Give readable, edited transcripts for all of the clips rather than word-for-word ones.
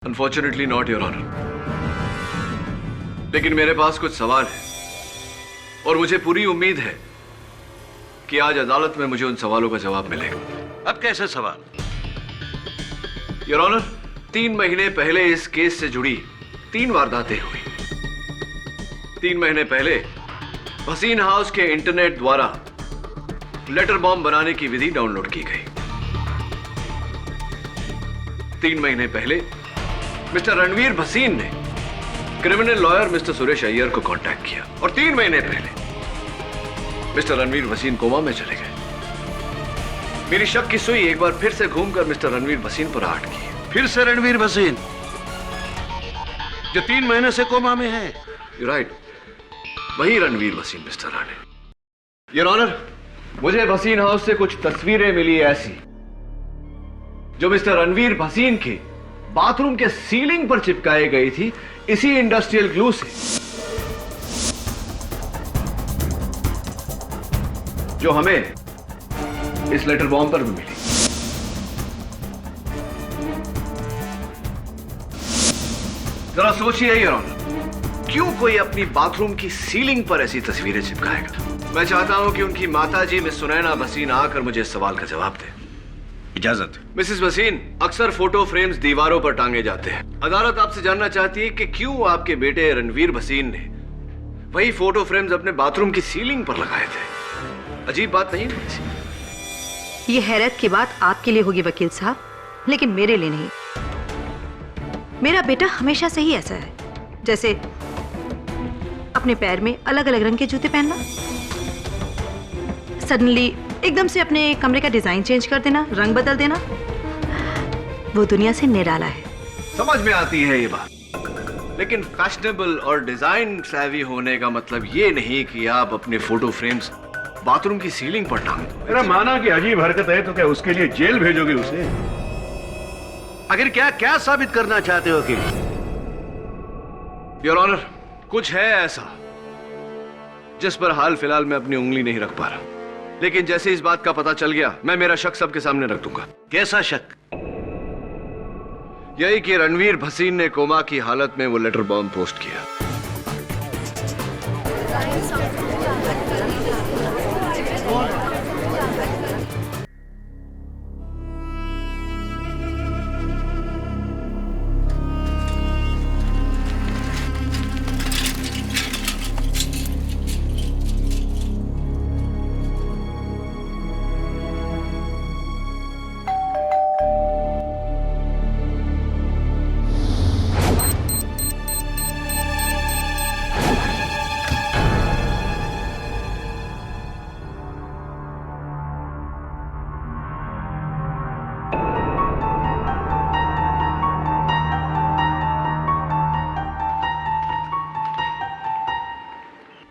Unfortunately not your honour, लेकिन मेरे पास कुछ सवाल है और मुझे पूरी उम्मीद है कि आज अदालत में मुझे उन सवालों का जवाब मिलेगा। अब कैसे सवाल? योर ऑनर, 3 महीने पहले इस केस से जुड़ी 3 वारदातें हुई। 3 महीने पहले भसीन हाउस के इंटरनेट द्वारा लेटर बॉम्ब बनाने की विधि डाउनलोड की गई। 3 महीने पहले मिस्टर रणवीर भसीन ने criminal lawyer mister Suresh Iyer को कांटेक्ट किया और 3 महीने पहले मिस्टर रणवीर भसीन कोमा में चले गए। मेरी शक की सुई एक बार फिर से घूमकर मिस्टर रणवीर भसीन पर आट की। फिर से रणवीर भसीन जो 3 महीने से कोमा में है? यू राइट, वही Ranvir Bhasin mister Rane. Your honour, मुझे भसीन हाउस से कुछ तस्वीरें मिली ऐसी जो मिस्टर रणवीर भसीन के बाथरूम के सीलिंग पर चिपकाई गई थी इसी इंडस्ट्रियल ग्लू से, जो हमें इस लेटर बॉम्ब पर भी मिली। जरा सोचिए योर ऑनर, क्यों कोई अपनी बाथरूम की सीलिंग पर ऐसी तस्वीरें चिपकाएगा? मैं चाहता हूं कि उनकी माताजी मिस सुनैना भसीन आकर मुझे इस सवाल का जवाब दे। इजाजत। मिसेस भसीन, अक्सर फोटो फ्रेम्स दीवारों पर टांगे जाते हैं। अदालत आपसे जानना चाहती है कि क्यों आपके बेटे रणवीर भसीन ने वही फोटो फ्रेम्स अपने बाथरूम की सीलिंग पर लगाए थे। अजीब बात नहीं हुई? ये हैरत की बात आपके लिए होगी वकील साहब, लेकिन मेरे लिए नहीं। मेरा बेटा हमेशा से ही ऐसा है, जैसे अपने पैर में अलग अलग रंग के जूते पहनना, सडनली एकदम से अपने कमरे का डिजाइन चेंज कर देना, रंग बदल देना। वो दुनिया से निराला है। समझ में आती है ये बात, लेकिन फैशनेबल और डिजाइन सैवी होने का मतलब ये नहीं कि आप अपने फोटो फ्रेम्स बाथरूम की सीलिंग पर टांग दो। मेरा माना कि अजीब हरकत है तो क्या उसके लिए जेल भेजोगे उसे? आखिर क्या क्या साबित करना चाहते हो? कि योर ऑनर, कुछ है ऐसा जिस पर हाल फिलहाल मैं अपनी उंगली नहीं रख पा रहा, लेकिन जैसे इस बात का पता चल गया मैं मेरा शक सबके सामने रख दूंगा। कैसा शक? यही कि रणवीर भसीन ने कोमा की हालत में वो लेटर बॉम्ब पोस्ट किया।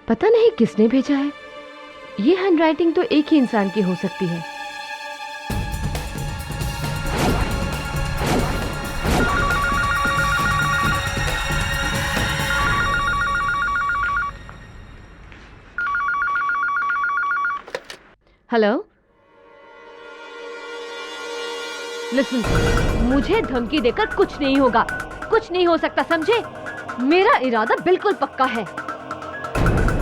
पता नहीं किसने भेजा है। ये हैंडराइटिंग तो एक ही इंसान की हो सकती है। हेलो, लिसन, मुझे धमकी देकर कुछ नहीं होगा, कुछ नहीं हो सकता, समझे? मेरा इरादा बिल्कुल पक्का है।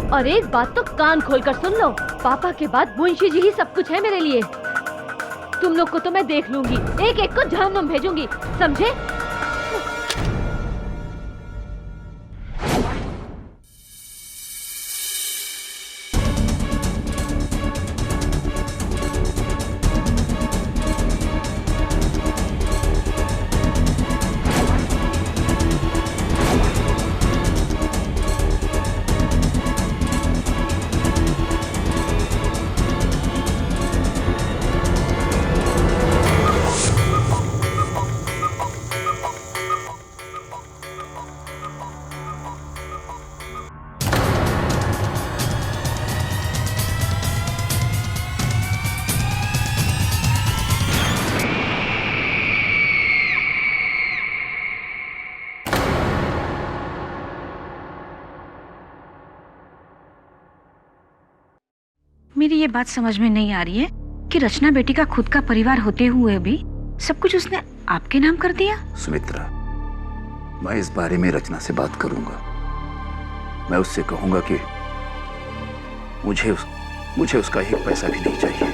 और एक बात तो कान खोलकर सुन लो, पापा के बाद मुंशी जी ही सब कुछ है मेरे लिए। तुम लोग को तो मैं देख लूंगी, एक एक को जहन्नुम भेजूंगी, समझे? मेरी ये बात समझ में नहीं आ रही है कि रचना बेटी का खुद का परिवार होते हुए भी सब कुछ उसने आपके नाम कर दिया। सुमित्रा, मैं इस बारे में रचना से बात करूंगा। मैं उससे कहूंगा कि मुझे उसका एक पैसा भी नहीं चाहिए।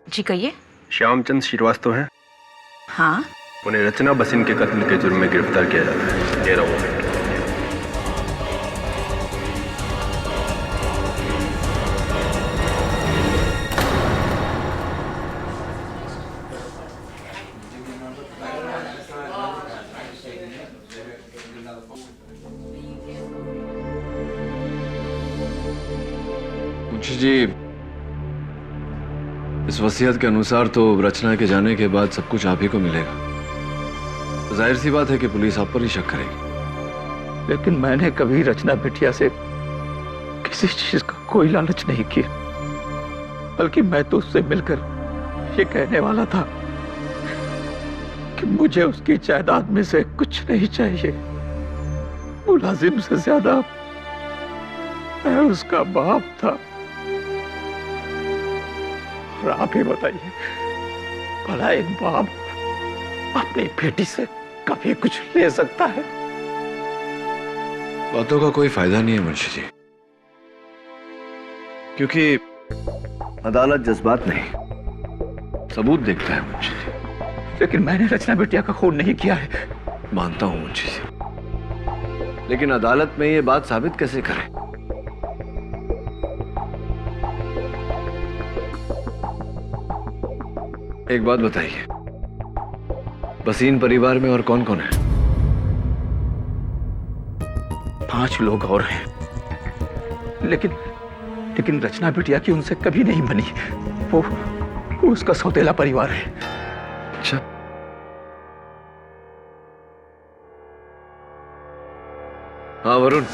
जी कहिए। श्यामचंद श्रीवास्तव हैं? हाँ। उन्हें रचना भसीन के कत्ल के जुर्म में गिरफ्तार किया जाता है। दे रहा हूं। मुंशी जी, इस वसीयत के अनुसार तो रचना के जाने के बाद सब कुछ आप ही को मिलेगा। जाहिर सी बात है कि पुलिस आप पर ही शक करेगी। लेकिन मैंने कभी रचना बिटिया से किसी चीज का कोई लालच नहीं किया, बल्कि मैं तो उससे मिलकर ये कहने वाला था कि मुझे उसकी जायदाद में से कुछ नहीं चाहिए। मुलाजिम से ज्यादा मैं उसका बाप था। और आप ही बताइए, भला एक बाप अपनी बेटी से कभी कुछ ले सकता है? बातों का कोई फायदा नहीं है मुंशी जी, क्योंकि अदालत जज्बात नहीं सबूत देखता है मुंशी जी। लेकिन मैंने रचना बिटिया का खून नहीं किया है। मानता हूं मुंशी जी, लेकिन अदालत में ये बात साबित कैसे करें? एक बात बताइए, भसीन परिवार में और कौन कौन है? 5 लोग और हैं, लेकिन रचना बिटिया की उनसे कभी नहीं बनी। वो उसका सौतेला परिवार है। अच्छा, हाँ वरुण,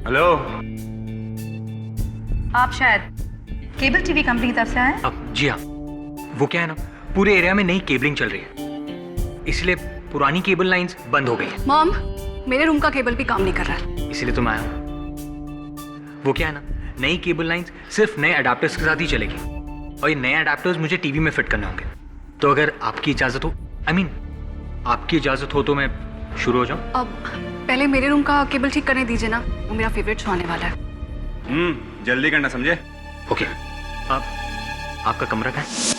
हेलो, आप शायद केबल टीवी कंपनी की तरफ से आए? अब जी हाँ, वो क्या है ना, पूरे एरिया में नई केबलिंग चल रही है, इसलिए पुरानी केबल लाइंस बंद हो गई है। मॉम, मेरे रूम का केबल भी काम नहीं कर रहा है। इसीलिए तो मैं आया हूँ। वो क्या है ना, नई केबल लाइंस सिर्फ नए अडाप्टर्स के साथ ही चलेगी, और ये नए अडाप्टर्स मुझे टीवी में फिट करने होंगे। तो अगर आपकी इजाजत हो, आपकी इजाजत हो तो मैं शुरू हो जाऊँ? अब पहले मेरे रूम का केबल ठीक करने दीजिए ना, वो मेरा फेवरेट शो आने वाला है। जल्दी करना, समझे? ओके, आपका कमरा कहाँ है?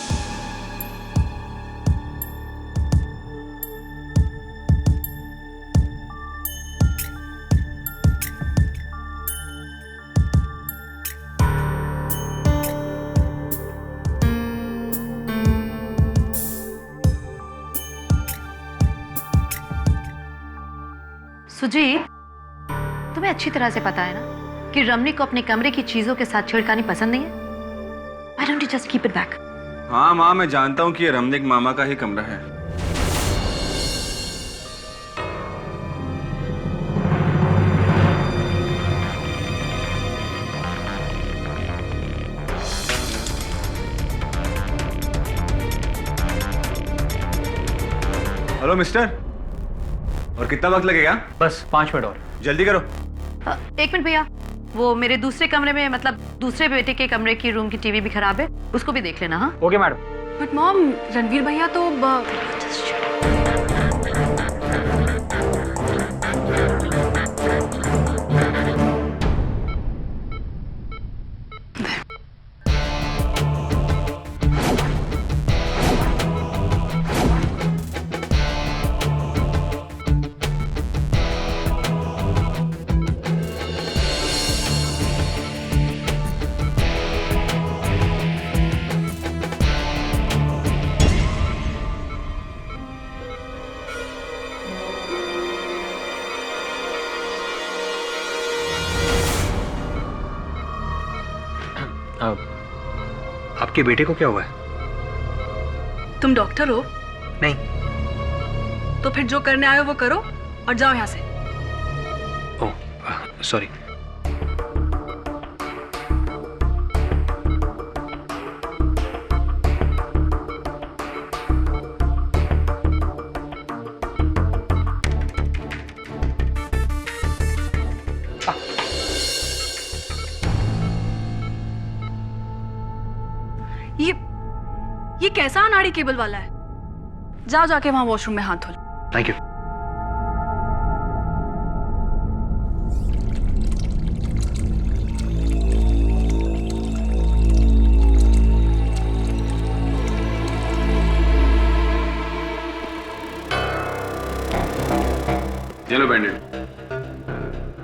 सुजीत, तुम्हें अच्छी तरह से पता है ना कि रमनी को अपने कमरे की चीजों के साथ छेड़खानी पसंद नहीं है। Why don't you just keep it back? हाँ माँ, मैं जानता हूँ कि ये रमनिक मामा का ही कमरा है। हेलो मिस्टर, और कितना वक्त लगेगा? बस 5 मिनट और। जल्दी करो। 1 मिनट भैया, वो मेरे दूसरे कमरे में, मतलब दूसरे बेटे के कमरे की रूम की टीवी भी खराब है, उसको भी देख लेना। हाँ okay madam. But mom, Ranveer भैया तो आपके बेटे को क्या हुआ है? तुम डॉक्टर हो? नहीं। तो फिर जो करने आए हो वो करो और जाओ यहाँ से। सॉरी। ये कैसा अनाड़ी केबल वाला है? जाओ जाके वहां वॉशरूम में हाथ धो लो। Thank you. ये लो बैंडेड,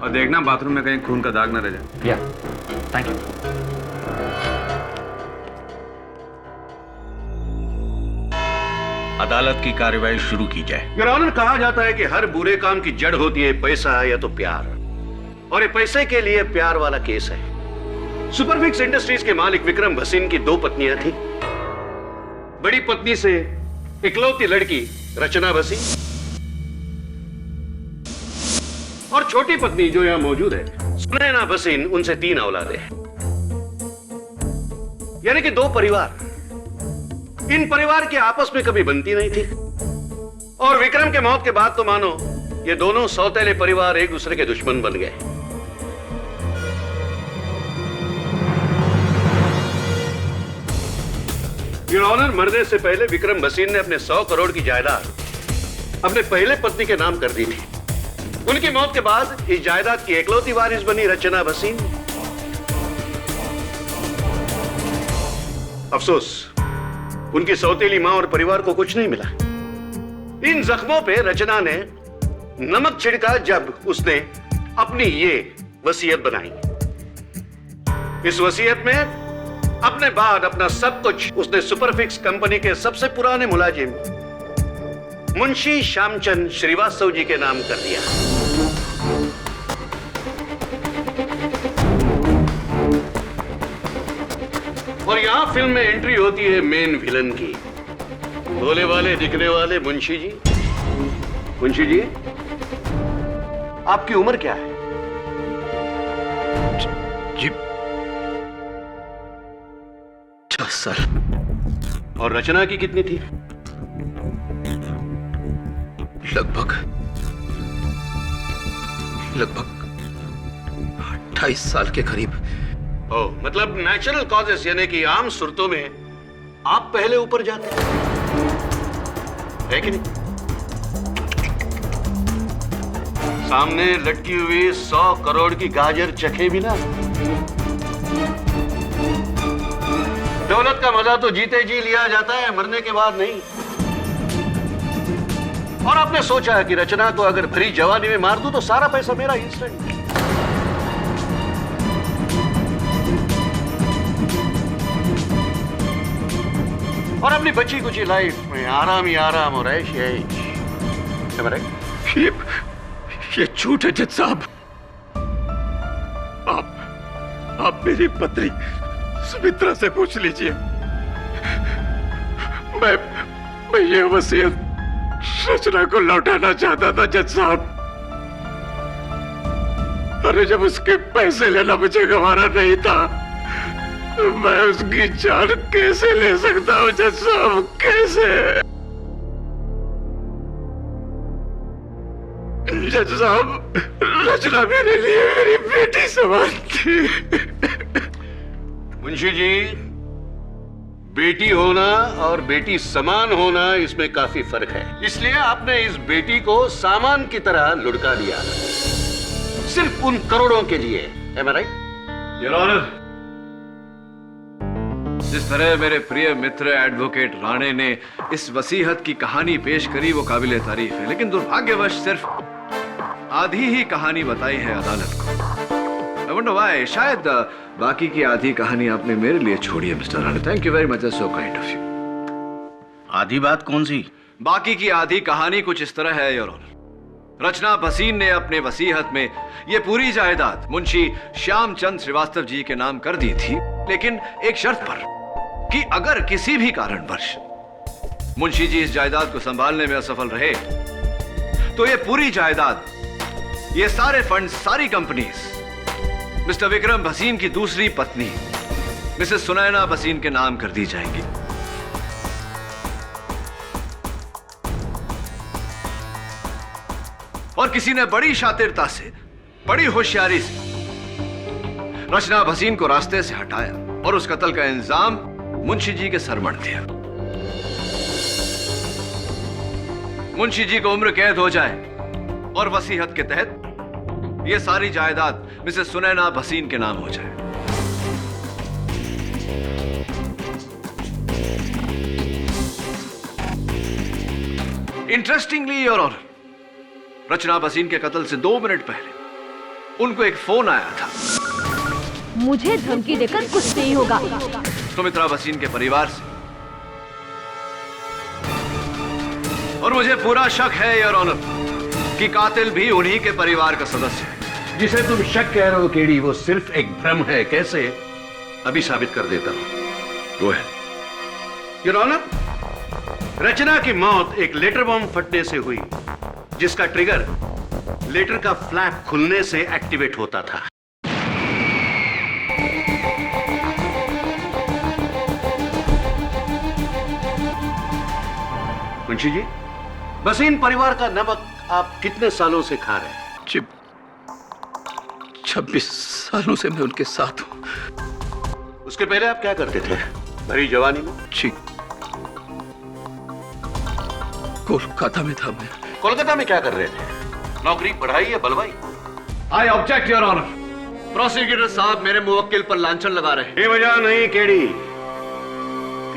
और देखना बाथरूम में कहीं खून का दाग ना रह जाए। या थैंक यू। अदालत की कार्रवाई शुरू की जाए। योर ऑनर, कहा जाता है कि हर बुरे काम की जड़ होती है पैसा या तो प्यार, और ये पैसे के लिए प्यार वाला केस है। सुपरफिक्स इंडस्ट्रीज के मालिक विक्रम भसीन की 2 पत्नियां थी। बड़ी पत्नी से इकलौती लड़की रचना भसीन, और छोटी पत्नी जो यहां मौजूद है सुनैना भसीन, उनसे 3 औलादें हैं, यानी कि 2 परिवार। इन परिवार की आपस में कभी बनती नहीं थी, और विक्रम के मौत के बाद तो मानो ये दोनों सौतेले परिवार एक दूसरे के दुश्मन बन गए। योर ऑनर, मरने से पहले विक्रम भसीन ने अपने 100 करोड़ की जायदाद अपने पहले पत्नी के नाम कर दी थी। उनकी मौत के बाद इस जायदाद की एकलौती वारिस बनी रचना भसीन। अफसोस, उनकी सौतेली मां और परिवार को कुछ नहीं मिला। इन जख्मों पे रचना ने नमक छिड़का जब उसने अपनी ये वसीयत बनाई। इस वसीयत में अपने बाद अपना सब कुछ उसने सुपरफिक्स कंपनी के सबसे पुराने मुलाजिम मुंशी श्यामचंद श्रीवास्तव जी के नाम कर दिया। और यहां फिल्म में एंट्री होती है मेन विलन की, भोले वाले दिखने वाले मुंशी जी। मुंशी जी, आपकी उम्र क्या है? जी 10 साल। और रचना की कितनी थी? लगभग 28 साल के करीब। ओ, मतलब नेचुरल कॉजेस, यानी कि आम सूरतों में आप पहले ऊपर जाते है कि नहीं? सामने लटकी हुई 100 करोड़ की गाजर चखे बिना दौलत का मजा तो जीते जी लिया जाता है, मरने के बाद नहीं। और आपने सोचा है कि रचना को अगर भरी जवानी में मार दूं तो सारा पैसा मेरा इंस्टेंट। और अपनी बची कुची लाइफ में आराम ही आराम और ऐश ही ऐश। ये झूठ है जज साहब। आप मेरी पत्नी सुमित्रा से पूछ लीजिए। मैं ये वसीयत रचना को लौटाना चाहता था जज साहब। अरे जब उसके पैसे लेना मुझे गंवारा नहीं था, मैं उसकी जान कैसे ले सकता हूं जज साहब, कैसे? जज साहब, रचना मेरे लिए मेरी बेटी समान थी। मुंशी जी, बेटी होना और बेटी समान होना, इसमें काफी फर्क है। इसलिए आपने इस बेटी को सामान की तरह लुढ़का दिया, सिर्फ उन करोड़ों के लिए। Am I right? Your honour, जिस तरह मेरे प्रिय मित्र एडवोकेट राणे ने इस वसीयत की कहानी पेश करी वो काबिले तारीफ है, लेकिन दुर्भाग्यवश सिर्फ आधी ही कहानी बताई है अदालत को। I wonder why. शायद बाकी की आधी कहानी आपने मेरे लिए छोड़ी है mister Rane. Thank you very much, so kind of you. आधी बात कौन सी? बाकी की आधी कहानी कुछ इस तरह है योर ऑनर। रचना भसीन ने अपने वसीयत में ये पूरी जायदाद मुंशी श्यामचंद श्रीवास्तव जी के नाम कर दी थी, लेकिन एक शर्त पर कि अगर किसी भी कारणवश मुंशी जी इस जायदाद को संभालने में असफल रहे तो ये पूरी जायदाद ये सारे फंड, सारी कंपनीज मिस्टर विक्रम भसीन की दूसरी पत्नी मिसेस सुनैना भसीन के नाम कर दी जाएंगी। और किसी ने बड़ी शातिरता से, बड़ी होशियारी से रचना भसीन को रास्ते से हटाया और उस कत्ल का इंजाम मुंशी जी के सर मढ़ दिया। मुंशी जी को उम्र कैद हो जाए और वसीयत के तहत यह सारी जायदाद मिसेस सुनैना भसीन के नाम हो जाए। इंटरेस्टिंगली योर ऑनर, रचना भसीन के कत्ल से 2 मिनट पहले उनको एक फोन आया था। मुझे धमकी देकर कुछ नहीं होगा। सुमित्रा भसीन के परिवार से, और मुझे पूरा शक है योर ऑनर कि कातिल भी उन्हीं के परिवार का सदस्य है। जिसे तुम शक कह रहे हो केडी, वो सिर्फ एक भ्रम है। कैसे? अभी साबित कर देता हूं। वो है योर ऑनर, रचना की मौत एक लेटर बॉम्ब फटने से हुई, जिसका ट्रिगर लेटर का फ्लैप खुलने से एक्टिवेट होता था। मुंशी जी, भसीन परिवार का नमक आप कितने सालों से खा रहे हैं? 26 सालों से मैं उनके साथ हूं। उसके पहले आप क्या करते थे भरी जवानी में? जी, कोलकाता में था मैं। कोलकाता में क्या कर रहे थे? नौकरी, पढ़ाई या बलवाई? I object your honour. Prosecutor साहब मेरे मुवक्किल पर लांछन लगा रहे हैं। बेवजह नहीं केडी।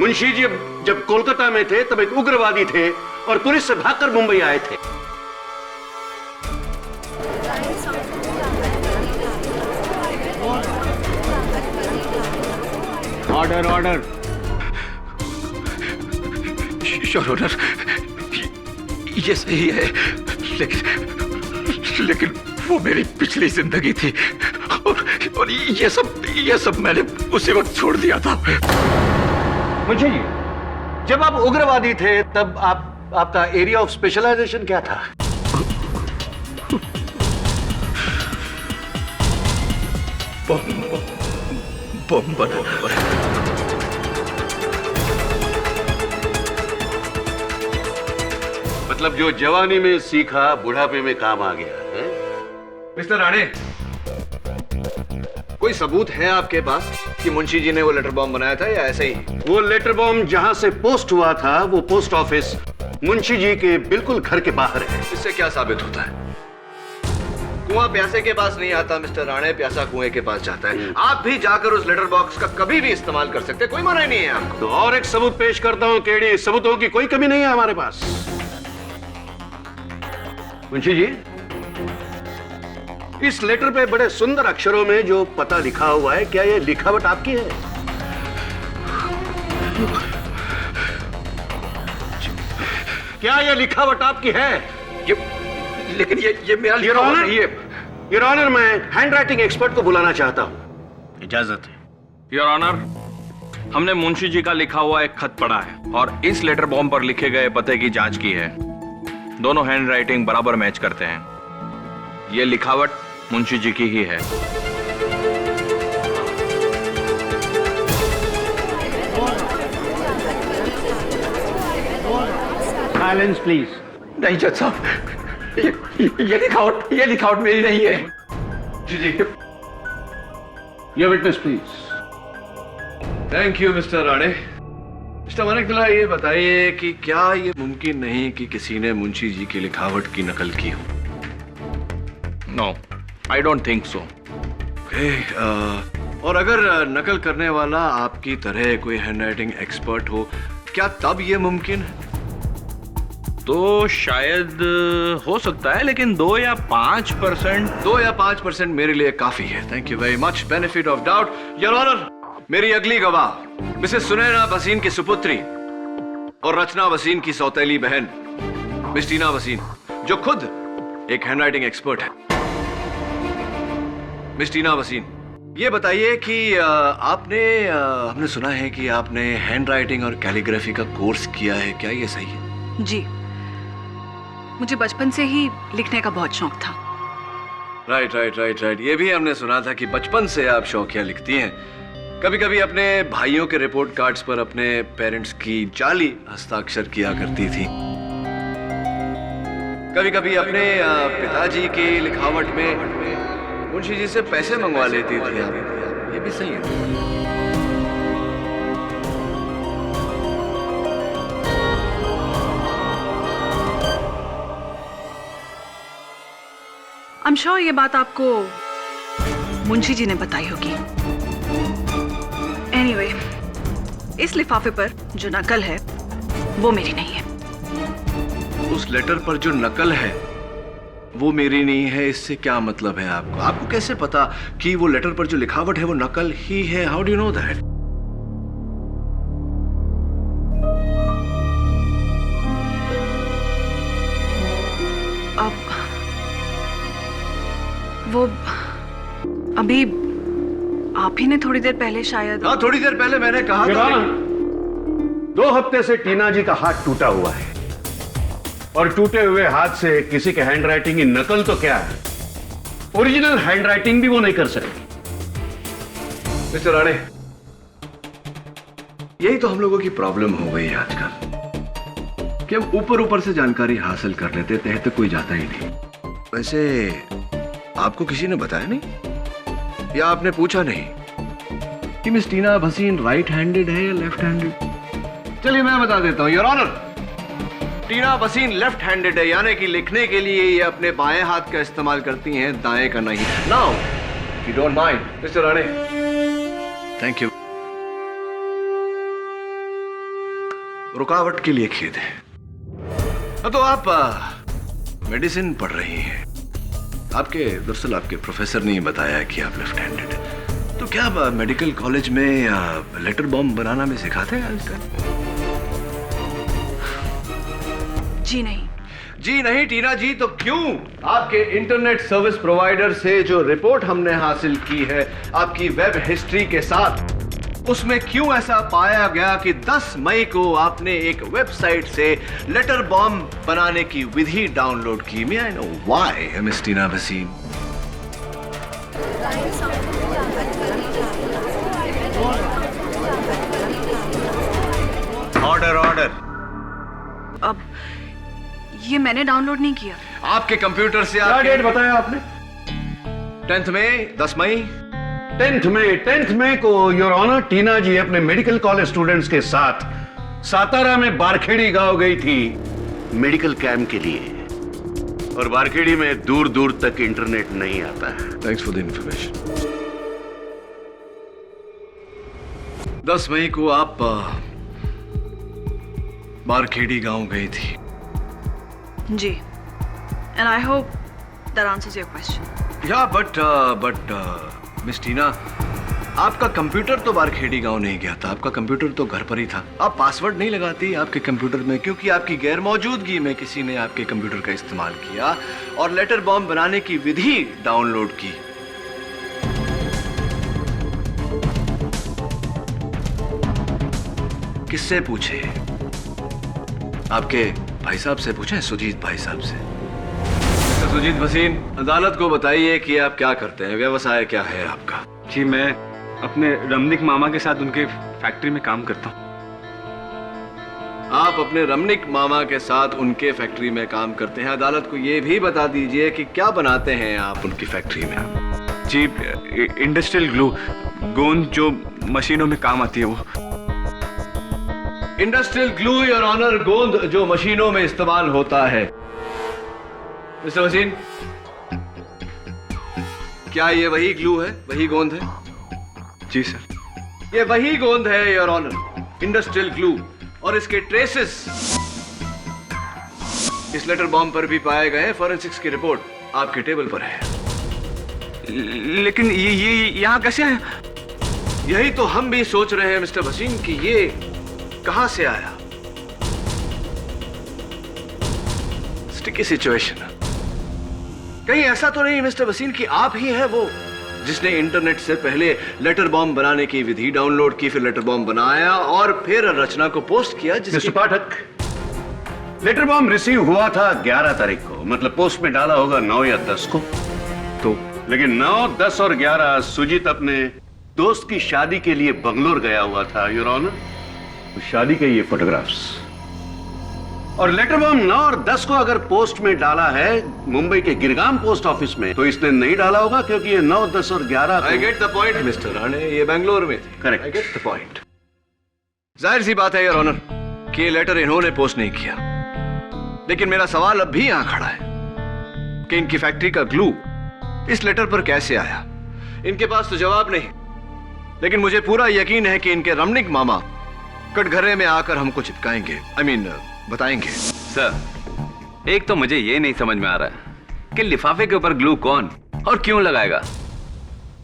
मुंशी जी जब कोलकाता में थे तब एक उग्रवादी थे और पुलिस से भागकर मुंबई आए थे। Order order. योर ऑनर, ये सही है, लेकिन वो मेरी पिछली जिंदगी थी और ये सब मैंने उसी वक्त छोड़ दिया था। मुंशी जी, जब आप उग्रवादी थे तब आपका एरिया ऑफ स्पेशलाइजेशन क्या था? बम बनाना। मतलब जो जवानी में सीखा बुढ़ापे में काम आ गया है? मिस्टर राणे, कोई सबूत है आपके पास कि मुंशी जी ने वो लेटर बॉम्ब बनाया था या ऐसे ही? वो लेटर बॉम्ब जहां से पोस्ट हुआ था वो पोस्ट ऑफिस मुंशी जी के बिल्कुल घर के बाहर है। इससे क्या साबित होता है? कुआं प्यासे के पास नहीं आता मिस्टर राणे, प्यासा कुएं के पास जाता है। आप भी जाकर उस लेटर बॉक्स का कभी भी इस्तेमाल कर सकते हैं, कोई मना नहीं है आपको। तो और एक सबूत पेश करता हूं केडी। सबूतों की कोई कमी नहीं है हमारे पास। मुंशी जी, इस लेटर पे बड़े सुंदर अक्षरों में जो पता लिखा हुआ है, क्या ये लिखावट आपकी है? क्या ये लिखावट आपकी है? लेकिन ये मेरा योर लिखा हुआ ऑनर नहीं है। योर ऑनर, मैं हैंड राइटिंग एक्सपर्ट को बुलाना चाहता हूं। इजाजत है। योर ऑनर, हमने मुंशी जी का लिखा हुआ एक खत पढ़ा है और इस लेटर बॉम्ब पर लिखे गए पते की जांच की है। दोनों हैंड राइटिंग बराबर मैच करते हैं। यह लिखावट मुंशी जी की ही है। Silence please. नहीं जज साहब, ये लिखावट मेरी नहीं है। जी जी। Your witness please. Thank you mister Rane. Mister Maniktala, ये बताइए कि क्या ये मुमकिन नहीं कि किसी ने मुंशी जी की लिखावट की नकल की हो? No, I don't think so. और अगर नकल करने वाला आपकी तरह कोई हैंडराइटिंग एक्सपर्ट हो, क्या तब ये मुमकिन है? तो शायद हो सकता है, लेकिन 2 या 5% मेरे लिए काफी है। Thank you very much. Benefit of doubt. Your honour, मेरी अगली गवाह मिसेस सुनैना भसीन की सुपुत्री और रचना भसीन की सौतेली बहन मिस टीना भसीन, जो खुद एक हैंडराइटिंग एक्सपर्ट है। मिस टीना भसीन, ये बताइए कि हमने सुना है कि आपने हैंडराइटिंग और कैलीग्राफी का कोर्स किया है, क्या ये सही है? जी, मुझे बचपन से ही लिखने का बहुत शौक था। राइट। ये भी हमने सुना था कि बचपन से आप शौकिया लिखती हैं। कभी कभी अपने भाइयों के रिपोर्ट कार्ड्स पर अपने पेरेंट्स की जाली हस्ताक्षर किया करती थी। कभी कभी अपने पिताजी की लिखावट में मुंशी जी से पैसे मंगवा लेती थी आप। ये भी सही है। I'm sure ये बात आपको मुंशी जी ने बताई होगी। Anyway, इस लिफाफे पर जो नकल है वो मेरी नहीं है। उस लेटर पर जो नकल है वो मेरी नहीं है, इससे क्या मतलब है आपको? आपको कैसे पता कि वो लेटर पर जो लिखावट है वो नकल ही है? How do you know that? वो अभी आप ही ने थोड़ी देर पहले शायद। हाँ, थोड़ी देर पहले मैंने कहा था। 2 हफ्ते से टीना जी का हाथ टूटा हुआ है और टूटे हुए हाथ से किसी के हैंडराइटिंग की नकल तो क्या है, ओरिजिनल हैंडराइटिंग भी वो नहीं कर सकती। मिस्टर राणे, यही तो हम लोगों की प्रॉब्लम हो गई है आजकल कि हम ऊपर ऊपर से जानकारी हासिल कर लेते, तह तक कोई जाता ही नहीं। वैसे आपको किसी ने बताया नहीं या आपने पूछा नहीं कि miss Tina Bhasin right handed है या लेफ्ट हैंडेड? चलिए मैं बता देता हूं, your honour. Tina Bhasin left handed है, यानी कि लिखने के लिए ये अपने बाएं हाथ का इस्तेमाल करती हैं, दाएं का नहीं। Now if you don't mind mister Rane, thank you. रुकावट के लिए खेद है। तो आप मेडिसिन पढ़ रही हैं। दरअसल आपके प्रोफेसर ने बताया कि आप लेफ्ट हैंडेड हैं। तो क्या आप मेडिकल कॉलेज में लेटर बॉम्ब बनाना में सिखाते हैं आजकल? जी नहीं। जी नहीं टीना जी, तो क्यों आपके इंटरनेट सर्विस प्रोवाइडर से जो रिपोर्ट हमने हासिल की है आपकी वेब हिस्ट्री के साथ, उसमें क्यों ऐसा पाया गया कि 10 मई को आपने एक वेबसाइट से लेटर बॉम्ब बनाने की विधि डाउनलोड की? May I know why miss Tina Bhasin? Order. अब ये मैंने डाउनलोड नहीं किया। आपके कंप्यूटर से क्या डेट बताया आपने? 10 मई, 10 मई। 10th मई को योर ऑनर टीना जी अपने मेडिकल कॉलेज स्टूडेंट्स के साथ सातारा में बारखेड़ी गांव गई थी मेडिकल कैंप के लिए, और बारखेड़ी में दूर दूर तक इंटरनेट नहीं आता है। Thanks for the information. 10 मई को आप बारखेड़ी गांव गई थी। जी, and I hope that answers your question. या बट मिस टीना, आपका कंप्यूटर तो बारखेड़ी गांव नहीं गया था, आपका कंप्यूटर तो घर पर ही था। आप पासवर्ड नहीं लगाती आपके कंप्यूटर में क्योंकि आपकी गैर मौजूदगी में किसी ने आपके कंप्यूटर का इस्तेमाल किया और लेटर बॉम्ब बनाने की विधि डाउनलोड की। किससे पूछे? आपके भाई साहब से पूछे, सुजीत भाई साहब से। सुजीत भसीन, अदालत को बताइए कि आप क्या करते हैं, व्यवसाय क्या है आपका? जी, मैं अपने रमनिक मामा के साथ उनके फैक्ट्री में काम करता हूँ। आप अपने रमनिक मामा के साथ उनके फैक्ट्री में काम करते हैं। अदालत को यह भी बता दीजिए कि क्या बनाते हैं आप उनकी फैक्ट्री में? जी, इंडस्ट्रियल ग्लू, गोंद जो मशीनों में काम आती है वो। इंडस्ट्रियल ग्लू योर ऑनर, गोंद जो मशीनों में इस्तेमाल होता है। मिस्टर वसीन, क्या ये वही ग्लू है, वही गोंद है? जी सर, ये वही गोंद है योर ऑनर, इंडस्ट्रियल ग्लू, और इसके ट्रेसेस इस लेटर बॉम्ब पर भी पाए गए। फॉरेंसिक्स की रिपोर्ट आपके टेबल पर है। लेकिन ये यहाँ कैसे आया? यही तो हम भी सोच रहे हैं मिस्टर वसीन कि ये कहां से आया। Sticky situation. कहीं ऐसा तो नहीं मिस्टर वसीन कि आप ही हैं वो जिसने इंटरनेट से पहले लेटर बॉम्ब बनाने की विधि डाउनलोड की, फिर लेटर बॉम्ब बनाया और फिर रचना को पोस्ट किया? मिस्टर पाठक, लेटर बॉम्ब रिसीव हुआ था 11 तारीख को, मतलब पोस्ट में डाला होगा 9 या 10 को। तो लेकिन 9, 10 और 11 सुजीत अपने दोस्त की शादी के लिए बंगलोर गया हुआ था, योर ऑनर। शादी के ये फोटोग्राफ्स और लेटर बॉम्ब 9 और 10 को अगर पोस्ट में डाला है मुंबई के गिरगाम पोस्ट ऑफिस में, तो इसने नहीं डाला होगा क्योंकि ये 9, 10 और 11 I get the point mister Rane, ये बैंगलोर में थे। Correct. I get the point. जाहिर सी बात है योर ऑनर कि ये लेटर इन्होंने पोस्ट नहीं किया, लेकिन मेरा सवाल अब भी यहां खड़ा है कि इनकी फैक्ट्री का ग्लू इस लेटर पर कैसे आया। इनके पास तो जवाब नहीं, लेकिन मुझे पूरा यकीन है कि इनके रमणीक मामा कटघरे में आकर हमको चिपकाएंगे, बताएंगे। सर, एक तो मुझे ये नहीं समझ में आ रहा है कि लिफाफे के ऊपर ग्लू कौन और क्यों लगाएगा,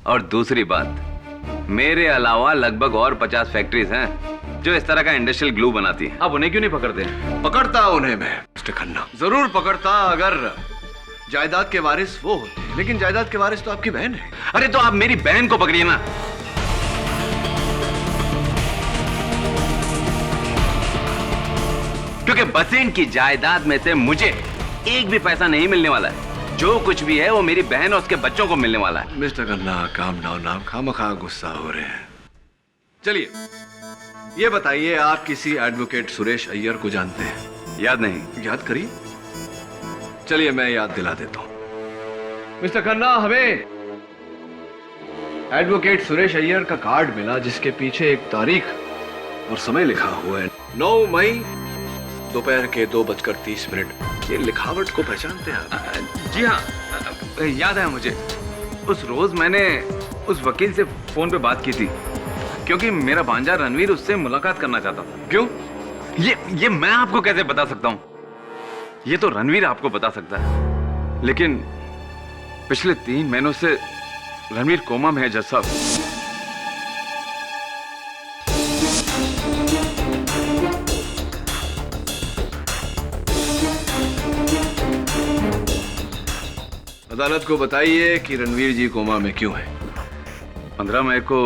और दूसरी बात, मेरे अलावा लगभग और 50 फैक्ट्रीज हैं जो इस तरह का इंडस्ट्रियल ग्लू बनाती हैं। आप उन्हें क्यों नहीं पकड़ते? पकड़ता उन्हें मैं मिस्टर खन्ना, जरूर पकड़ता अगर जायदाद के वारिस वो होते, लेकिन जायदाद के वारिस तो आपकी बहन है। अरे तो आप मेरी बहन को पकड़िए ना। क्योंकि भसीन की जायदाद में से मुझे एक भी पैसा नहीं मिलने वाला है। जो कुछ भी है वो मेरी बहन और उसके बच्चों को मिलने वाला है। मिस्टर खन्ना, काम डाउन, आप खामखा गुस्सा हो रहे हैं। चलिए ये बताइए, आप किसी एडवोकेट सुरेश अय्यर को जानते हैं? याद नहीं? याद करिए। चलिए मैं याद दिला देता हूं। मिस्टर खन्ना, हमें एडवोकेट सुरेश अय्यर का कार्ड मिला जिसके पीछे एक तारीख और समय लिखा हुआ है, 9 मई दोपहर के 2:30। ये लिखावट को पहचानते हैं आप? जी हाँ, याद है मुझे। उस रोज मैंने उस वकील से फोन पे बात की थी क्योंकि मेरा भांजा रणवीर उससे मुलाकात करना चाहता था। क्यों? ये मैं आपको कैसे बता सकता हूँ? ये तो रणवीर आपको बता सकता है। लेकिन पिछले 3 महीनों से रणवीर कोमा में है जज साहब। अदालत को बताइए कि रणवीर जी कोमा में क्यों है। 15 मई को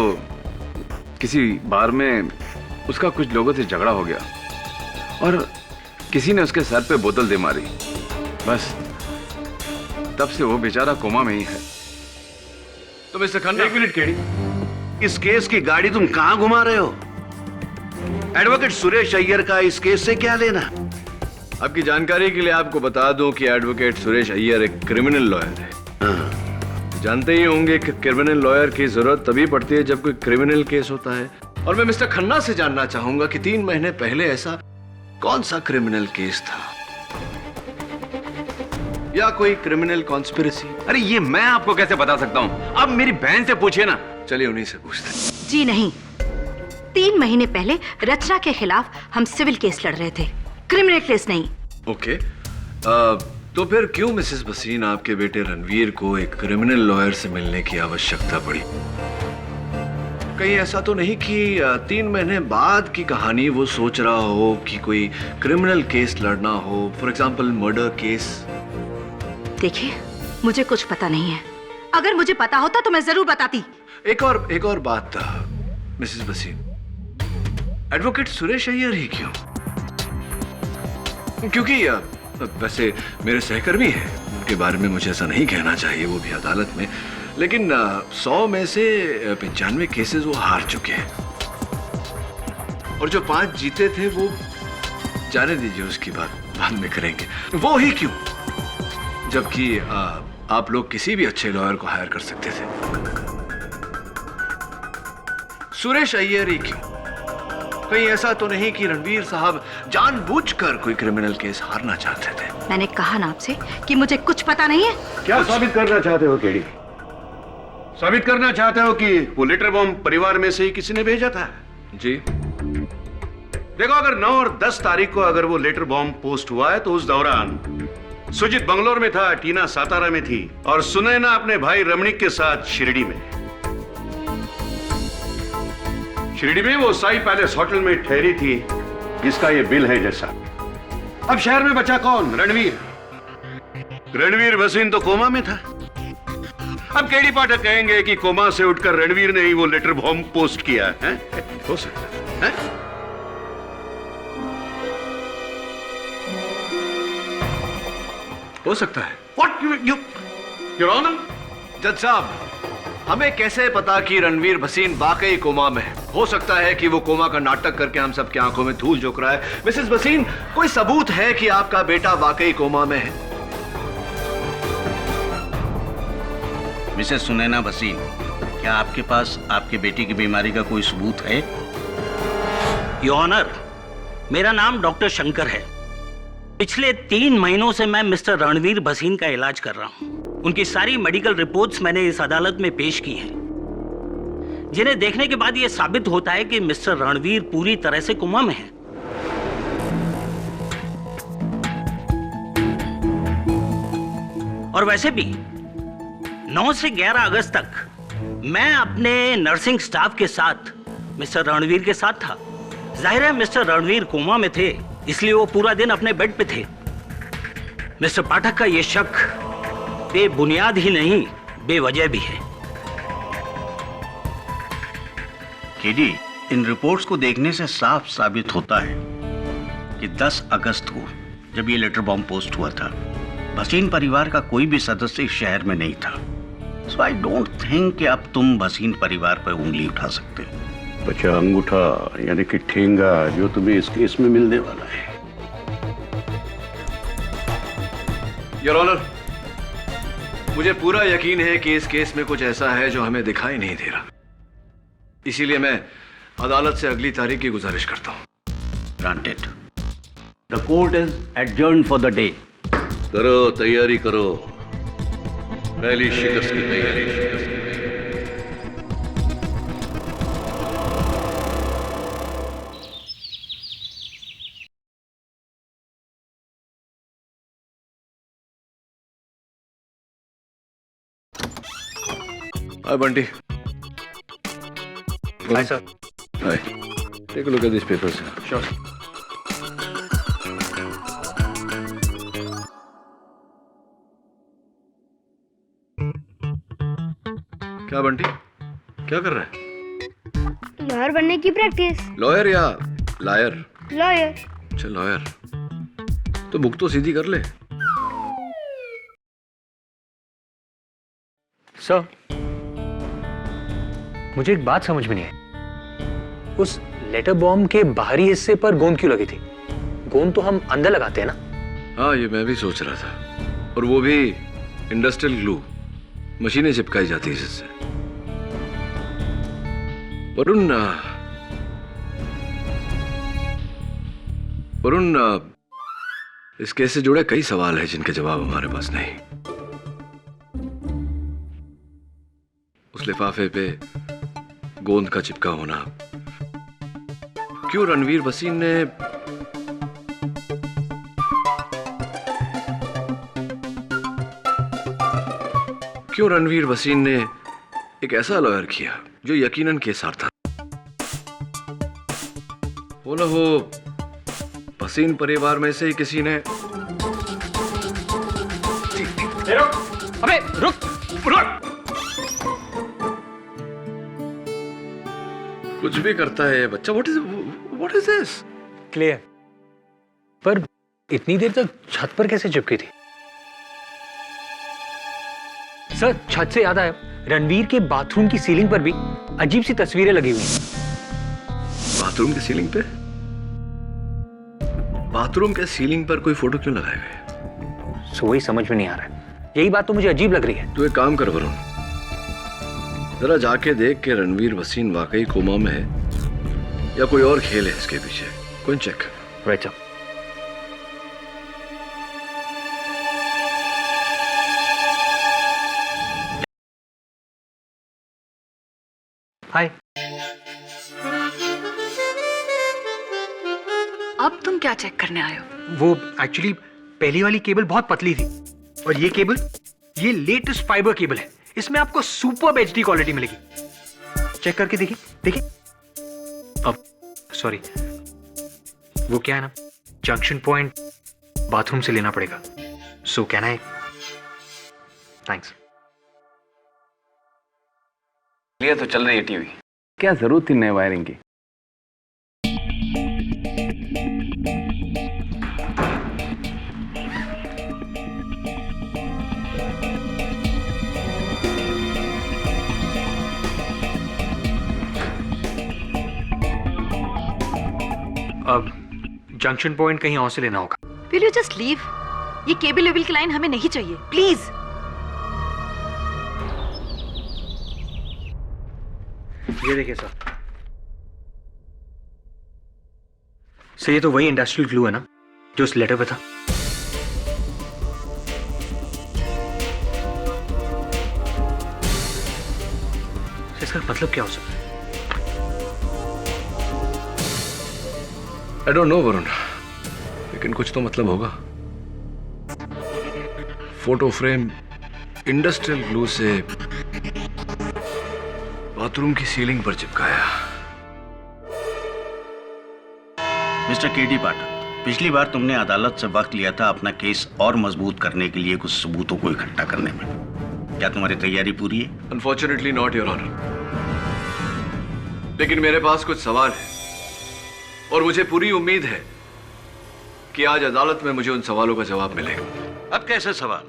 किसी बार में उसका कुछ लोगों से झगड़ा हो गया और किसी ने उसके सर पे बोतल दे मारी। बस तब से वो बेचारा कोमा में ही है। तो मिस्टर खन्ना, 1 मिनट केडी, इस केस की गाड़ी तुम कहां घुमा रहे हो? एडवोकेट सुरेश अय्यर का इस केस से क्या लेना? आपकी जानकारी के लिए आपको बता दूं कि एडवोकेट सुरेश अय्यर एक क्रिमिनल लॉयर है। जानते ही होंगे कि क्रिमिनल लॉयर की जरूरत तभी पड़ती है जब कोई क्रिमिनल केस होता है। और मैं मिस्टर खन्ना से जानना चाहूंगा कि 3 महीने पहले ऐसा कौन सा क्रिमिनल केस था या कोई क्रिमिनल कॉन्स्पिरेसी? अरे ये मैं आपको कैसे बता सकता हूँ? आप मेरी बहन से पूछिए ना। चलिए उन्हीं से पूछते हैं। जी नहीं, 3 महीने पहले रचना के खिलाफ हम सिविल केस लड़ रहे थे, क्रिमिनल केस नहीं। ओके, तो फिर क्यों मिसेस भसीन आपके बेटे रणवीर को एक क्रिमिनल लॉयर से मिलने की आवश्यकता पड़ी? कहीं ऐसा तो नहीं कि 3 महीने बाद की कहानी वो सोच रहा हो कि कोई क्रिमिनल केस लड़ना हो, फॉर एग्जाम्पल मर्डर केस? देखिए, मुझे कुछ पता नहीं है। अगर मुझे पता होता तो मैं जरूर बताती। एक और बात मिसेस भसीन, एडवोकेट सुरेश अय्यर ही क्यों? क्योंकि वैसे मेरे सहकर्मी हैं, उनके बारे में मुझे ऐसा नहीं कहना चाहिए, वो भी अदालत में, लेकिन 100 में से 95 केसेस वो हार चुके हैं और जो 5 जीते थे वो जाने दीजिए, उसकी बात बाद में करेंगे। वो ही क्यों, जबकि आप लोग किसी भी अच्छे लॉयर को हायर कर सकते थे। सुरेश अय्यर ही क्यों? कहीं ऐसा तो नहीं कि रणवीर साहब जानबूझकर कोई क्रिमिनल केस हारना चाहते थे? मैंने कहा ना आपसे कि मुझे कुछ पता नहीं है। क्या साबित करना चाहते हो केडी? साबित करना चाहते हो कि वो लेटर बॉम्ब परिवार में से ही किसी ने भेजा था? जी। देखो, अगर 9 और 10 तारीख को अगर वो लेटर बॉम्ब पोस्ट हुआ है तो उस दौरान सुजीत बंगलोर में था, टीना सातारा में थी और सुनैना अपने भाई रमणीक के साथ शिरडी में। शिरडी में वो साई पैलेस होटल में ठहरी थी जिसका ये बिल है जैसा। अब शहर में बचा कौन? रणवीर। रणवीर भसीन तो कोमा में था। अब केडी पाठक कहेंगे कि कोमा से उठकर रणवीर ने ही वो लेटर बॉम्ब पोस्ट किया है। हो सकता है। हो सकता है। What you Your Honor, जज साहब, हमें कैसे पता कि रणवीर भसीन वाकई कोमा में है? हो सकता है कि वो कोमा का नाटक करके हम सबकी आंखों में धूल झोंक रहा है। मिसेस भसीन, कोई सबूत है कि आपका बेटा वाकई कोमा में है? मिसेस सुनैना भसीन, क्या आपके पास आपके बेटी की बीमारी का कोई सबूत है? योर ऑनर, मेरा नाम डॉक्टर शंकर है। पिछले 3 महीनों से मैं मिस्टर रणवीर भसीन का इलाज कर रहा हूं। उनकी सारी मेडिकल रिपोर्ट्स मैंने इस अदालत में पेश की हैं, जिन्हें देखने के बाद यह साबित होता है कि मिस्टर रणवीर पूरी तरह से कोमा में हैं। और वैसे भी 9 से 11 अगस्त तक मैं अपने नर्सिंग स्टाफ के साथ मिस्टर रणवीर के साथ था। जाहिर है मिस्टर रणवीर कोमा में थे, इसलिए वो पूरा दिन अपने बेड पे थे। मिस्टर पाठक का यह शक बेबुनियाद ही नहीं, बेवजह भी है। केडी, इन रिपोर्ट्स को देखने से साफ साबित होता है कि 10 अगस्त को जब ये लेटर बॉम्ब पोस्ट हुआ था, भसीन परिवार का कोई भी सदस्य इस शहर में नहीं था। सो आई डोंट थिंक कि अब तुम भसीन परिवार पर उंगली उठा सकते। बच्चा अंगूठा यानी कि ठेंगा जो तुम्हें इस केस में मिलने वाला है। योर ऑनर, मुझे पूरा यकीन है कि इस केस में कुछ ऐसा है जो हमें दिखाई नहीं दे रहा। इसीलिए मैं अदालत से अगली तारीख की गुजारिश करता हूं। Granted. The court is adjourned for the day. करो, तैयारी करो। पहली शिकस्त की तैयारी। Hi, Bunty. Hi, sir. Hi. Take a look at these papers. Sure. क्या बंटी, क्या कर रहा है? लॉयर बनने की प्रैक्टिस। लॉयर या लायर? लॉयर। अच्छा, लॉयर। तो बुक तो सीधी कर ले। सर, मुझे एक बात समझ में नहीं आई। उस लेटर बॉम्ब के बाहरी हिस्से पर गोंद क्यों लगी थी? गोंद तो हम अंदर लगाते हैं ना। हाँ, ये मैं भी सोच रहा था। और वो भी इंडस्ट्रियल ग्लू, मशीनें चिपकाई जाती है इससे। वरुण, इस केस से जुड़े कई सवाल हैं जिनके जवाब हमारे पास नहीं। उस लिफाफे पे गोंद का चिपका होना, क्यों रणवीर भसीन ने एक ऐसा लॉयर किया जो यकीनन केसार था? वो ना हो भसीन परिवार में से ही किसी ने। अबे रुक। कुछ भी करता है बच्चा। What is this? क्लियर। पर इतनी देर तक छत पर कैसे चिपकी थी? सर, छत से याद आया, रणवीर के बाथरूम की सीलिंग पर भी अजीब सी तस्वीरें लगी हुई हैं। बाथरूम की सीलिंग पे? बाथरूम के सीलिंग पर कोई फोटो क्यों लगाए हुए? सो वही समझ में नहीं आ रहा है। यही बात तो मुझे अजीब लग रही है। तू एक काम कर वरुण, जरा जाके देख के रणवीर भसीन वाकई कोमा में है या कोई और खेल है इसके पीछे। कोई चेक। Right sir. हाय। अब तुम क्या चेक करने आए हो? वो एक्चुअली पहली वाली केबल बहुत पतली थी और ये केबल, ये लेटेस्ट फाइबर केबल है। इसमें आपको सुपर एचडी क्वालिटी मिलेगी। चेक करके देखिए, देखिए। अब सॉरी, वो क्या है ना, जंक्शन पॉइंट बाथरूम से लेना पड़ेगा। So can I? थैंक्स। ये तो चल रही है टीवी। क्या जरूरत थी नए वायरिंग की? अब जंक्शन पॉइंट कहीं और से लेना होगा। Will you just leave? ये केबल लेवल की लाइन हमें नहीं चाहिए, प्लीज। ये देखिए सर, ये तो वही इंडस्ट्रियल ग्लू है ना जो उस लेटर पे था। इसका मतलब क्या हो सकता है? आई डोंट नो वरुण, लेकिन कुछ तो मतलब होगा। फोटो फ्रेम इंडस्ट्रियल ग्लू से बाथरूम की सीलिंग पर चिपकाया। मिस्टर केडी पाठक, पिछली बार तुमने अदालत से वक्त लिया था अपना केस और मजबूत करने के लिए कुछ सबूतों को इकट्ठा करने में। क्या तुम्हारी तैयारी पूरी है? Unfortunately not, your honour. लेकिन मेरे पास कुछ सवाल है और मुझे पूरी उम्मीद है कि आज अदालत में मुझे उन सवालों का जवाब मिलेगा। अब कैसे सवाल?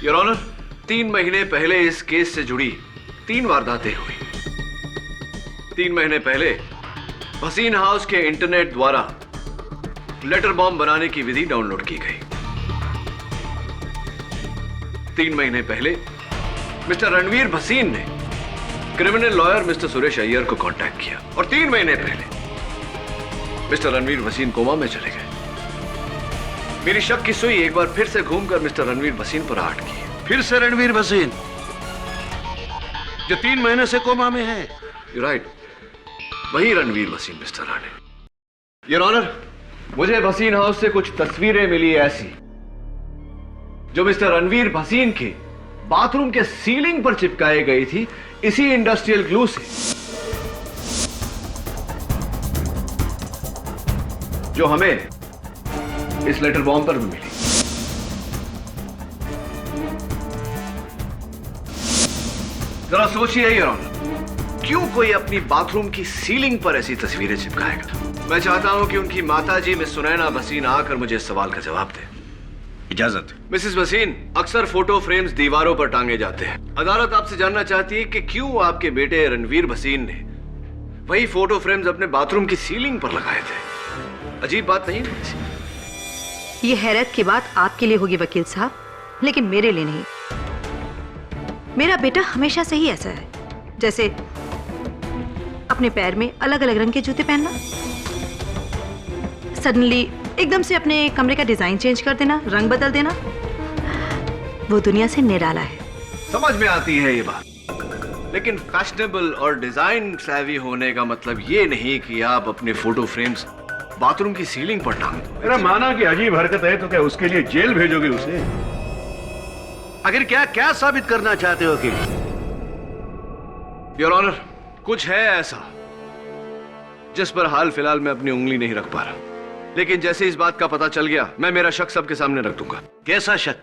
योर ऑनर, 3 महीने पहले इस केस से जुड़ी 3 वारदातें हुई। 3 महीने पहले भसीन हाउस के इंटरनेट द्वारा लेटर बॉम्ब बनाने की विधि डाउनलोड की गई। 3 महीने पहले मिस्टर रणवीर भसीन ने criminal lawyer mister Suresh Iyer को कांटेक्ट किया और 3 महीने पहले मिस्टर रणवीर भसीन कोमा में चले गए। मेरी शक की सुई एक बार फिर से घूमकर मिस्टर रणवीर भसीन पर आट की। फिर से रणवीर भसीन जो 3 महीने से कोमा में है? राइट, वही Ranvir Bhasin mister Rane. Your honour, मुझे भसीन हाउस से कुछ तस्वीरें मिली ऐसी जो मिस्टर रणवीर भसीन के बाथरूम के सीलिंग पर चिपकाई गई थी इसी इंडस्ट्रियल ग्लू से, जो हमें इस लेटर बॉम्ब पर भी मिली। जरा सोचिए योर ऑनर, क्यों कोई अपनी बाथरूम की सीलिंग पर ऐसी तस्वीरें चिपकाएगा? मैं चाहता हूं कि उनकी माताजी मिस सुनैना भसीन आकर मुझे इस सवाल का जवाब दे। इजाजत। मिसेस भसीन, अक्सर फोटो फ्रेम्स दीवारों पर टांगे जाते हैं। अदालत आपसे जानना चाहती है कि क्यों आपके बेटे रणवीर भसीन ने वही फोटो फ्रेम्स अपने बाथरूम की सीलिंग पर लगाए थे। अजीब बात नहीं? ये हैरत की बात आपके लिए होगी वकील साहब, लेकिन मेरे लिए नहीं। मेरा बेटा हमेशा से ही ऐसा है, जैसे अपने पैर में अलग अलग रंग के जूते पहनना, सडनली एकदम से अपने कमरे का डिजाइन चेंज कर देना, रंग बदल देना। वो दुनिया से निराला है। समझ में आती है ये बात, लेकिन फैशनेबल और डिजाइन सैवी होने का मतलब ये नहीं कि आप अपने फोटो फ्रेम्स बाथरूम की सीलिंग पर टांग दो। मेरा माना कि अजीब हरकत है तो क्या उसके लिए जेल भेजोगे उसे? आखिर क्या क्या साबित करना चाहते हो? कि योर ऑनर, कुछ है ऐसा जिस पर हाल फिलहाल मैं अपनी उंगली नहीं रख पा रहा, लेकिन जैसे इस बात का पता चल गया मैं मेरा शक सबके सामने रख दूंगा। कैसा शक?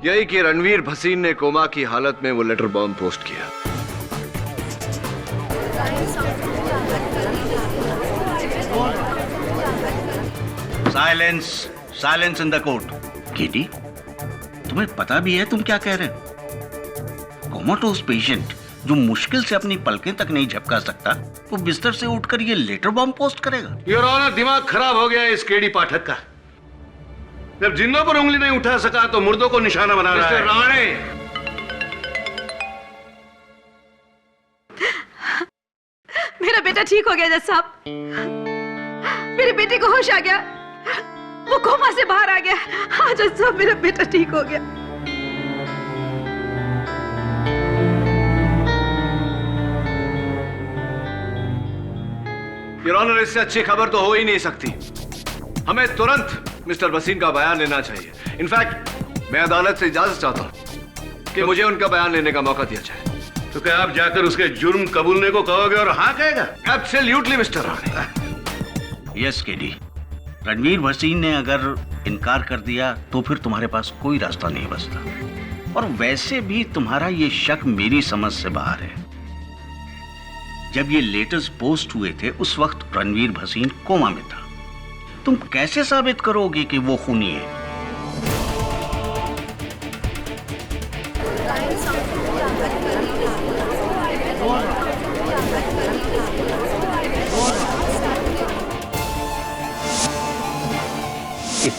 यही कि रणवीर भसीन ने कोमा की हालत में वो लेटर बॉम्ब पोस्ट किया। Silence, silence in the court. KD, तुम्हें पता भी है तुम क्या कह रहे हो? कोमाटोस पेशेंट जो मुश्किल से अपनी पलकें तक नहीं झपका सकता, वो बिस्तर से उठकर ये लेटर बॉम्ब पोस्ट करेगा? योर ऑनर, दिमाग खराब हो गया है इस केडी पाठक का। जब जिंदों पर उंगली नहीं उठा सका तो मुर्दों को निशाना बना रहा है। राणे, मेरा बेटा ठीक हो गया जज साहब। मेरे बेटे को होश आ गया, वो कोमा से बाहर आ गया। हाँ जज साहब, मेरा बेटा ठीक हो गया। योर ऑनर, इससे अच्छी खबर तो हो ही नहीं सकती। हमें तुरंत मिस्टर भसीन का बयान लेना चाहिए। इनफैक्ट मैं अदालत से इजाजत चाहता हूं कि मुझे उनका बयान लेने का मौका दिया जाए। तो क्या आप जाकर उसके जुर्म कबूलने को कहोगे और हाँ कहेगा? Absolutely mister Rane. Yes KD, Ranveer Bhasin ने अगर इनकार कर दिया तो फिर तुम्हारे पास कोई रास्ता नहीं बचता। और वैसे भी तुम्हारा ये शक मेरी समझ से बाहर है। जब ये लेटर्स पोस्ट हुए थे उस वक्त रणवीर भसीन कोमा में था। तुम कैसे साबित करोगे कि वो खूनी है?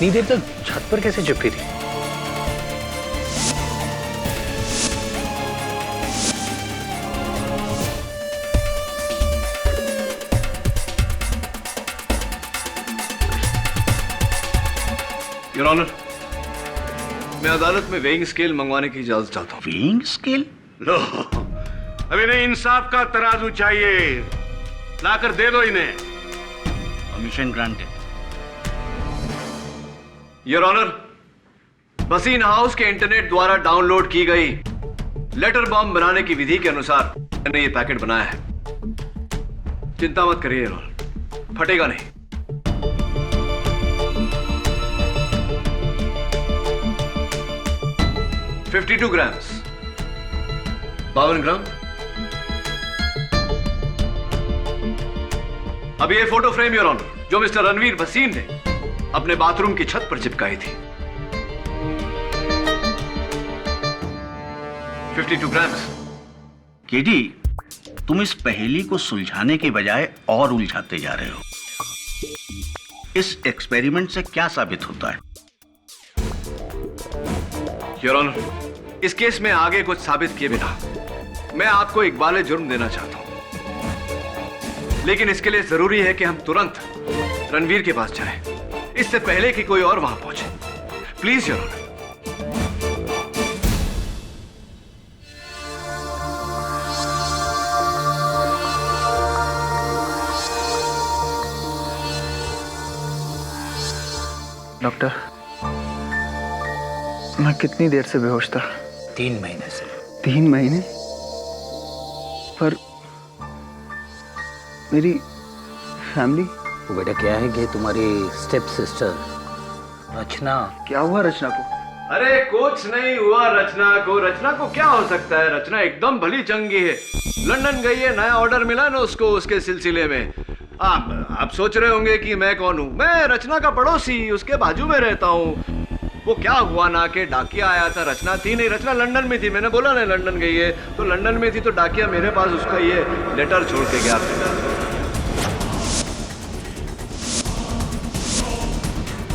इतनी देर तक छत पर कैसे चिपकी थी? योर ऑनर, मैं अदालत में वेइंग स्केल मंगवाने की इजाजत चाहता हूँ। Weighing scale? लो, अब इन्हें इंसाफ का तराजू चाहिए, लाकर दे दो इन्हें। Permission granted. Your honour, Bhasin house के इंटरनेट द्वारा डाउनलोड की गई लेटर बॉम्ब बनाने की विधि के अनुसार मैंने ये पैकेट बनाया है। चिंता मत करिए योर ऑनर, फटेगा नहीं। $52 ग्राम्स, 52 ग्राम। अब ये फोटो फ्रेम योर ऑनर, जो मिस्टर रणवीर भसीन ने अपने बाथरूम की छत पर चिपकाई थी, 52 ग्राम्स। केडी, तुम इस पहेली को सुलझाने के बजाय और उलझाते जा रहे हो। इस एक्सपेरिमेंट से क्या साबित होता है? योर ऑनर, इस केस में आगे कुछ साबित किए बिना मैं आपको इकबाल जुर्म देना चाहता हूं, लेकिन इसके लिए जरूरी है कि हम तुरंत रणवीर के पास जाएं, इससे पहले कि कोई और वहां पहुंचे। Please your honour. डॉक्टर, मैं कितनी देर से बेहोश था? 3 महीने से। 3 महीने? पर मेरी फैमिली? वो बेटा क्या है कि तुम्हारी स्टेप सिस्टर रचना। क्या हुआ रचना को? अरे कुछ नहीं हुआ रचना को। रचना को क्या हो सकता है? रचना एकदम भली चंगी है। लंदन गई है, नया ऑर्डर मिला ना उसको, उसके सिलसिले में। आप सोच रहे होंगे कि मैं कौन हूं। मैं रचना का पड़ोसी, उसके बाजू में रहता हूं। वो क्या हुआ ना कि डाकिया आया था, रचना थी नहीं। रचना लंदन में थी, मैंने बोला ना लंदन गई है, तो लंदन में थी तो डाकिया मेरे पास उसका ये लेटर छोड़ के गया।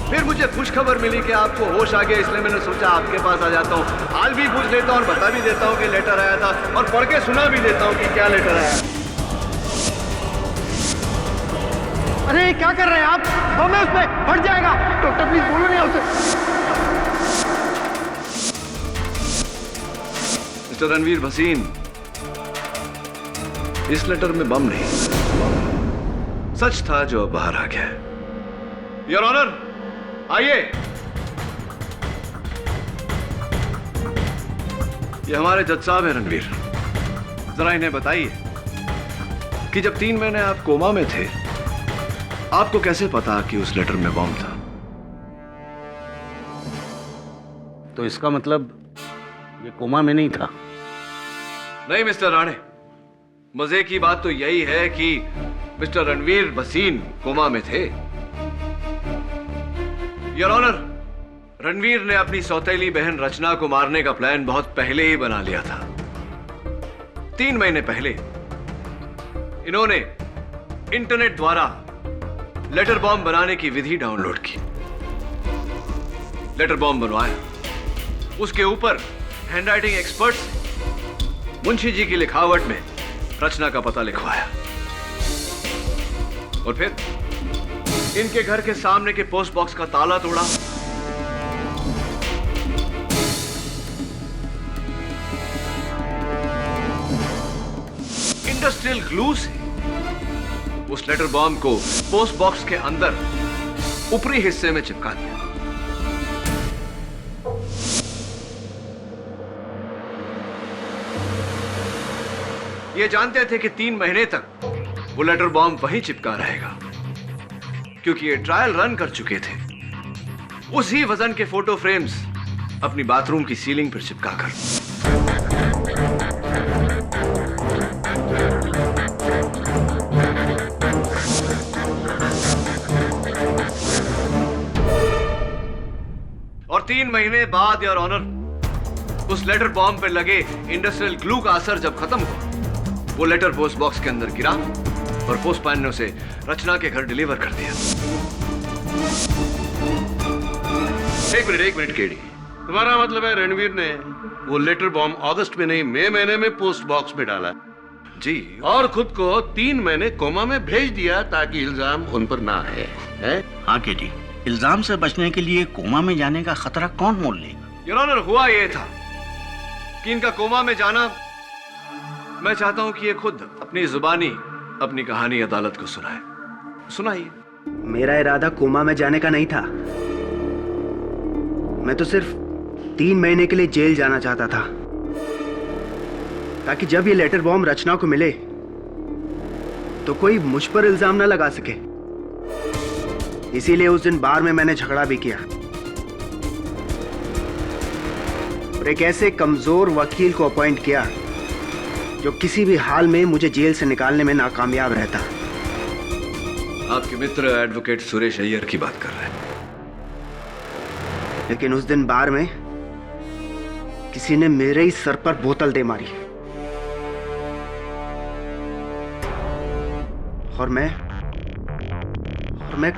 फिर मुझे खुशखबर मिली कि आपको होश आ गया, इसलिए मैंने सोचा आपके पास आ जाता हूँ, हाल भी पूछ लेता हूँ और बता भी देता हूँ कि लेटर आया था, और पढ़ के सुना भी देता हूँ कि क्या लेटर आया। अरे क्या कर रहे हैं आप? बम है उसमें, फट जाएगा। डॉक्टर प्लीज बोलो नहीं उसे। मिस्टर रणवीर भसीन, इस लेटर में बम नहीं, सच था जो बाहर आ गया। योर ऑनर, आइए। ये हमारे जज साहब हैं रणवीर। जरा इन्हें बताइए कि जब 3 महीने आप कोमा में थे, आपको कैसे पता कि उस लेटर में बम था? तो इसका मतलब ये कोमा में नहीं था? नहीं मिस्टर राणे, मजे की बात तो यही है कि मिस्टर रणवीर भसीन कोमा में थे। योर ऑनर, रणवीर ने अपनी सौतेली बहन रचना को मारने का प्लान बहुत पहले ही बना लिया था। 3 महीने पहले इन्होंने इंटरनेट द्वारा लेटर बॉम्ब बनाने की विधि डाउनलोड की, लेटर बॉम्ब बनवाया, उसके ऊपर हैंडराइटिंग एक्सपर्ट से मुंशी जी की लिखावट में रचना का पता लिखवाया, और फिर इनके घर के सामने के पोस्ट बॉक्स का ताला तोड़ा, इंडस्ट्रियल ग्लू से उस लेटर बॉम्ब को पोस्ट बॉक्स के अंदर ऊपरी हिस्से में चिपका दिया। ये जानते थे कि 3 महीने तक वो लेटर बॉम्ब वहीं चिपका रहेगा, क्योंकि ये ट्रायल रन कर चुके थे उसी वजन के फोटो फ्रेम्स अपनी बाथरूम की सीलिंग पर चिपकाकर। और 3 महीने बाद योर ऑनर, उस लेटर बॉम्ब पर लगे इंडस्ट्रियल ग्लू का असर जब खत्म हुआ, वो लेटर पोस्ट बॉक्स के अंदर गिरा और पोस्टमैन ने उसे रचना के घर डिलीवर कर दिया। एक मिनट केडी, तुम्हारा मतलब है रणवीर ने वो लेटर बॉम्ब अगस्त में नहीं मई महीने में पोस्ट बॉक्स में डाला जी, और खुद को 3 महीने कोमा में भेज दिया ताकि इल्जाम उन पर ना आए, है? हाँ केडी, इल्जाम से बचने के लिए कोमा में जाने का खतरा कौन मोल लेगा? योर ऑनर, हुआ ये था कि इनका कोमा में जाना, मैं चाहता हूं कि ये खुद अपनी जुबानी अपनी कहानी अदालत को सुनाए। सुनाइए। मेरा इरादा कोमा में जाने का नहीं था। मैं तो सिर्फ 3 महीने के लिए जेल जाना चाहता था, ताकि जब ये लेटर बॉम्ब रचना को मिले तो कोई मुझ पर इल्जाम ना लगा सके। इसीलिए उस दिन बार में मैंने झगड़ा भी किया और एक ऐसे कमजोर वकील को अपॉइंट किया जो किसी भी हाल में मुझे जेल से निकालने में नाकामयाब रहता। आपके मित्र एडवोकेट सुरेश अय्यर की बात कर रहे हैं। लेकिन उस दिन बार में किसी ने मेरे ही सर पर बोतल दे मारी और मैं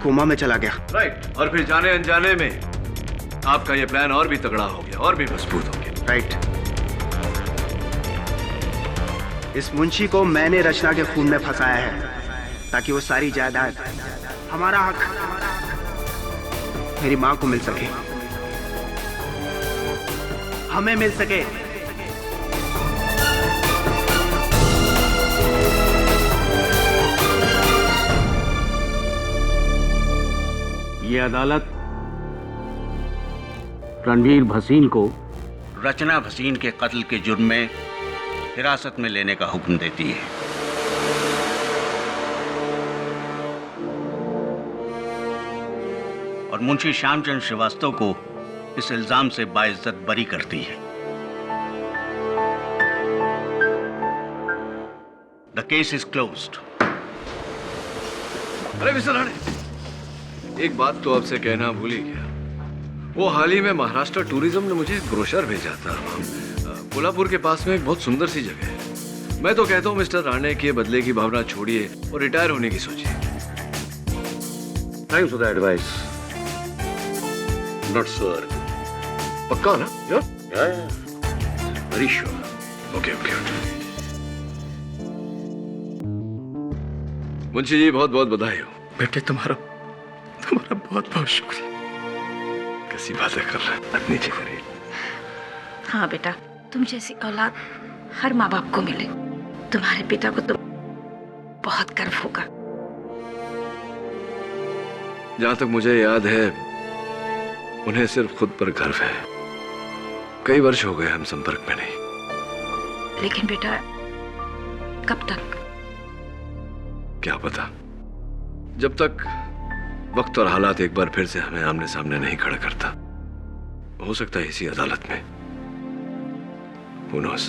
कोमा में चला गया। राइट। और फिर जाने अनजाने में आपका यह प्लान और भी तगड़ा हो गया, और भी मजबूत हो गया। राइट। इस मुंशी को मैंने रचना के खून में फंसाया है ताकि वो सारी जायदाद, हमारा हक मेरी मां को मिल सके, हमें मिल सके। ये अदालत रणवीर भसीन को रचना भसीन के कत्ल के जुर्म में हिरासत में लेने का हुक्म देती है। और मुंशी श्यामचंद्र श्रीवास्तव को इस इल्जाम से बाइज्जत बरी करती है। The case is closed. अरे मिस्टर राणे, एक बात तो आपसे कहना भूल ही गया। वो हाल ही में महाराष्ट्र टूरिज्म ने मुझे एक ब्रोशर भेजा था। कोल्हापुर के पास में एक बहुत सुंदर सी जगह है। मैं तो कहता हूँ मिस्टर राणे के बदले की भावना छोड़िए और रिटायर होने की सोचिए। Thanks for the advice. Not sure. पक्का ना? Very sure. Okay okay. Munshi ji, बहुत बहुत बधाई हो। बेटे तुम्हारा बहुत बहुत शुक्रिया। कैसी बातें कर रहे हैं? नीचे करिए। हाँ बेटा, तुम जैसी औलाद हर माँ बाप को मिले। तुम्हारे पिता को तो बहुत गर्व होगा। जहां तक मुझे याद है, उन्हें सिर्फ खुद पर गर्व है। कई वर्ष हो गए हम संपर्क में नहीं। लेकिन बेटा, कब तक? क्या पता, जब तक वक्त और हालात एक बार फिर से हमें आमने सामने नहीं खड़ा करता। हो सकता है इसी अदालत में। Who knows?